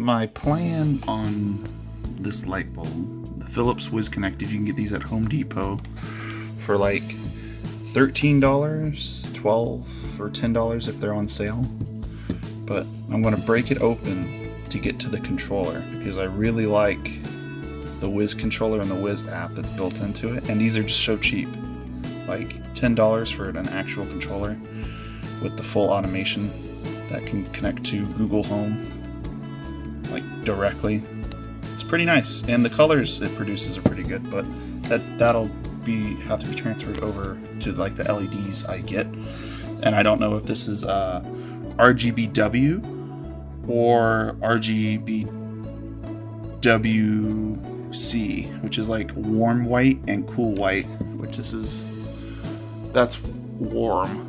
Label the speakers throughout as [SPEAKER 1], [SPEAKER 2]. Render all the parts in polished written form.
[SPEAKER 1] My plan on this light bulb, the Philips Wiz connected, you can get these at Home Depot for like $13, $12 or $10 if they're on sale. But I'm going to break it open to get to the controller because I really like the Wiz controller and the Wiz app that's built into it, and these are just so cheap, like $10 for an actual controller with the full automation that can connect to Google Home like directly. It's pretty nice, and the colors it produces are pretty good, but that'll have to be transferred over to like the LEDs I get, and I don't know if this is RGBW or RGBWC, which is like warm white and cool white, which that's warm,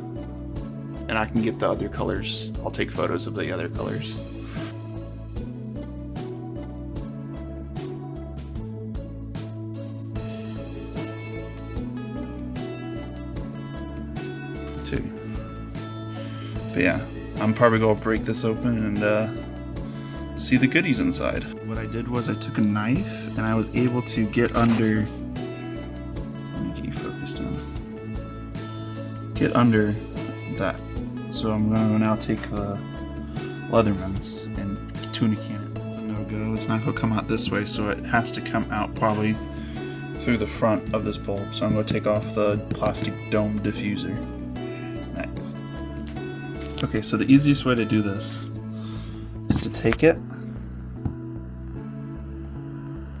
[SPEAKER 1] and I can get the other colors. I'll take photos of the other colors. Too. But yeah, I'm probably gonna break this open and see the goodies inside. What I did was I took a knife and I was able to get under. Let me get you focused in. Get under that. So I'm gonna now take the Leatherman's and tuna can it. It's a no-go. It's not gonna come out this way, so it has to come out probably through the front of this bulb. So I'm gonna take off the plastic dome diffuser. Okay, so the easiest way to do this is to take it,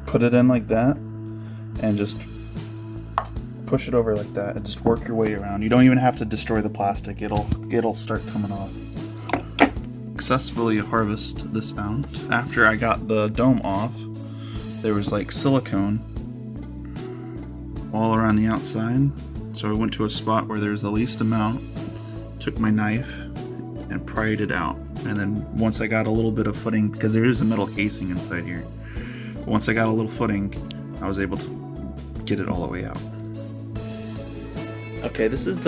[SPEAKER 1] put it in like that, and just push it over like that, and just work your way around. You don't even have to destroy the plastic; it'll start coming off. Successfully harvest this out. After I got the dome off, there was like silicone all around the outside, so I went to a spot where there was the least amount, took my knife and pried it out, and then once I got a little bit of footing, because there is a metal casing inside here, but once I got a little footing, I was able to get it all the way out. Okay, this is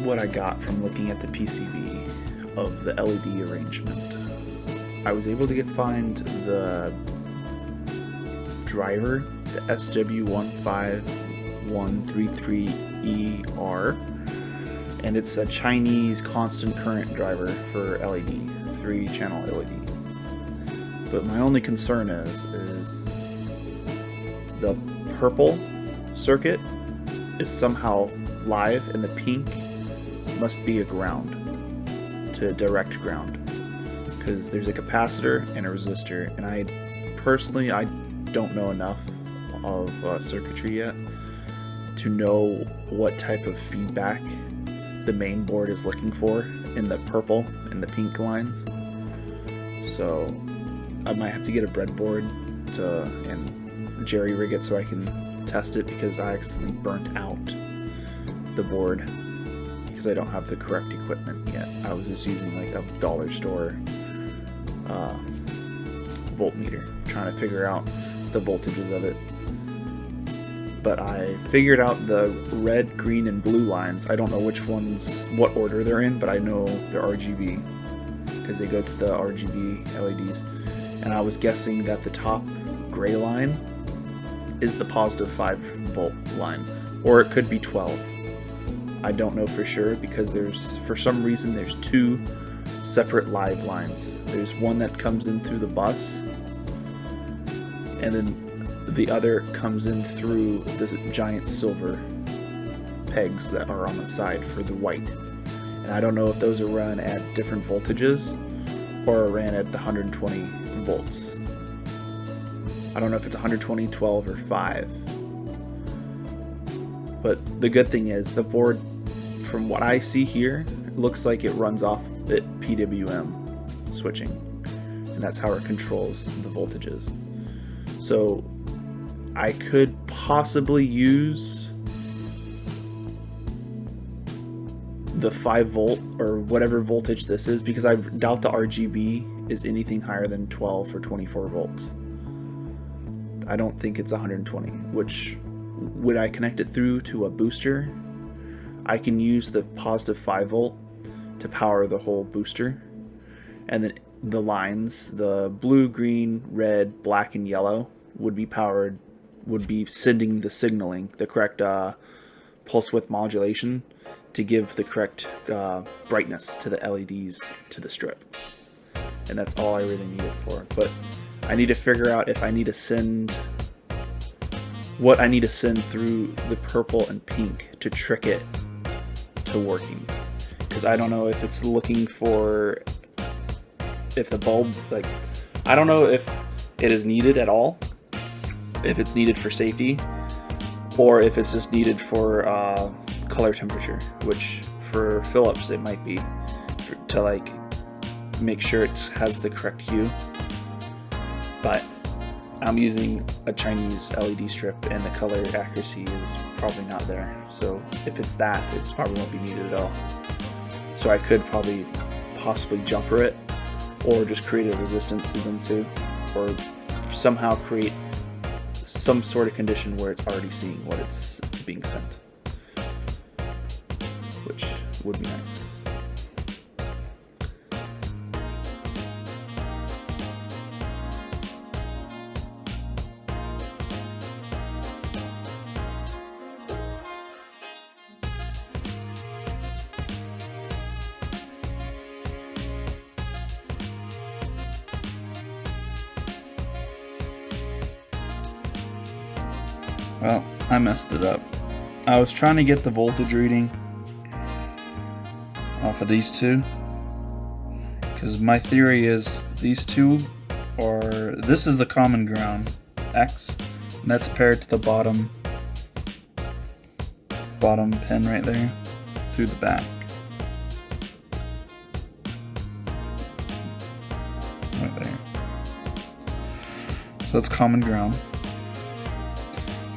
[SPEAKER 1] what I got from looking at the PCB of the LED arrangement. I was able to find the driver, the SW15133ER, and it's a Chinese constant current driver for LED, 3-channel LED. But my only concern is the purple circuit is somehow live, and the pink must be a ground, to direct ground, because there's a capacitor and a resistor, and I don't know enough of circuitry yet to know what type of feedback the main board is looking for in the purple and the pink lines. So I might have to get a breadboard and jerry rig it so I can test it, because I accidentally burnt out the board because I don't have the correct equipment yet. I was just using like a dollar store voltmeter, trying to figure out the voltages of it. But I figured out the red, green, and blue lines. I don't know what order they're in, but I know they're RGB because they go to the RGB LEDs. And I was guessing that the top gray line is the positive 5 volt line, or it could be 12. I don't know for sure, because for some reason there's 2 separate live lines. There's one that comes in through the bus, and then the other comes in through the giant silver pegs that are on the side for the white. And I don't know if those are run at different voltages or are ran at the 120 volts. I don't know if it's 120, 12, or 5. But the good thing is the board, from what I see here, looks like it runs off at PWM switching, and that's how it controls the voltages. So I could possibly use the 5 volt or whatever voltage this is, because I doubt the RGB is anything higher than 12 or 24 volts. I don't think it's 120, which, would I connect it through to a booster, I can use the positive 5 volt to power the whole booster, and then the lines, the blue, green, red, black, and yellow would be sending the signaling, the correct pulse width modulation to give the correct brightness to the LEDs to the strip. And that's all I really need it for. But I need to figure out if I need to send what I need to send through the purple and pink to trick it to working. Because I don't know if it's looking for, if the bulb, like, I don't know if it is needed at all, if it's needed for safety, or if it's just needed for color temperature, which for Philips it might be, to like make sure it has the correct hue. But I'm using a Chinese LED strip and the color accuracy is probably not there. So if it's that, it probably won't be needed at all. So I could probably possibly jumper it, or just create a resistance to them too, or somehow create some sort of condition where it's already seeing what it's being sent, which would be nice. Well, I messed it up. I was trying to get the voltage reading off of these two, because my theory is these two are, this is the common ground, X, and that's paired to the bottom pin right there through the back. Right there. So that's common ground.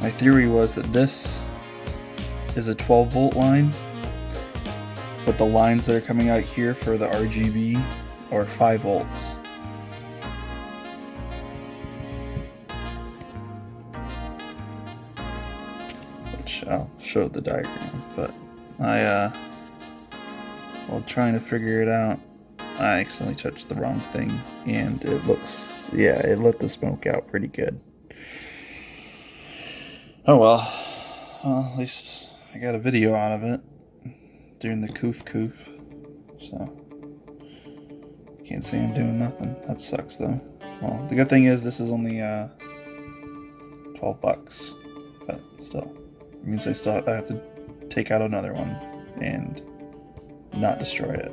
[SPEAKER 1] My theory was that this is a 12 volt line, but the lines that are coming out here for the RGB are 5 volts. Which I'll show the diagram, but while trying to figure it out, I accidentally touched the wrong thing, and it looks, yeah, it let the smoke out pretty good. Oh well, at least I got a video out of it doing the coof, so can't say I'm doing nothing. That sucks though. Well, the good thing is this is only $12, but still, it means I have to take out another one and not destroy it.